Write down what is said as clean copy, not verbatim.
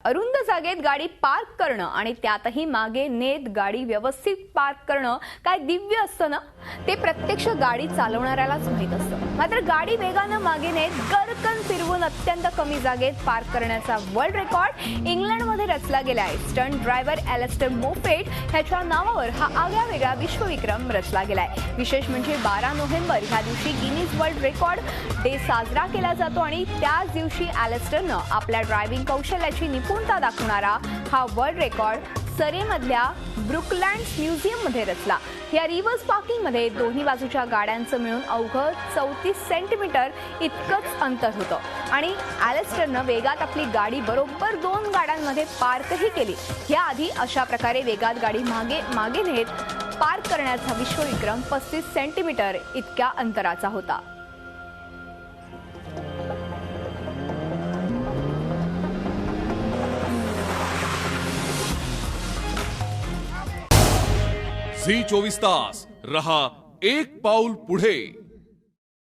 अरुंद जागेत गाडी पार्क करणं आणि त्यातही मागे नेत गाडी व्यवस्थित पार्क करणं काय दिव्य असतं ना। ते प्रत्यक्ष गाडी चालवणाऱ्यालाच माहित असतं। मात्र गाडी वेगानं मागे नेत गरकन फिरवून अत्यंत कमी जागेत पार्क करण्याचा वर्ल्ड रेकॉर्ड इंग्लंडमध्ये रचला गेला आहे। स्टंट ड्रायव्हर एलिस्टर मोफेट ह्याच्या नावावर हा आगळावेगळा विश्वविक्रम रचला गेलाय। विशेष म्हणजे 12 नोव्हेंबर ह्या दिवशी गिनीज वर्ल्ड रेकॉर्ड डे साजरा केला जातो आणि त्याच दिवशी एलिस्टरनं आपल्या ड्रायव्हिंग कौशल्याची निपुणता दाखवणारा हा वर्ल्ड रेकॉर्ड सरेमधल्या ब्रुकलँड्स म्युझियममध्ये रचला। या रिव्हर्स पार्किंगमध्ये दोन्ही बाजूच्या गाड्यांचं मिळून अवघं 34 सेंटीमीटर इतकंच अंतर होतं आणि एलिस्टरनं वेगात आपली गाडी बरोबर 2 गाड्यांमध्ये पार्कही केली। याआधी अशा प्रकारे वेगात गाडी मागे नेत पार्क करण्याचा विश्वविक्रम 35 सेंटीमीटर इतक्या अंतराचा होता। झी 24 तास रहा एक पाऊल पुढे।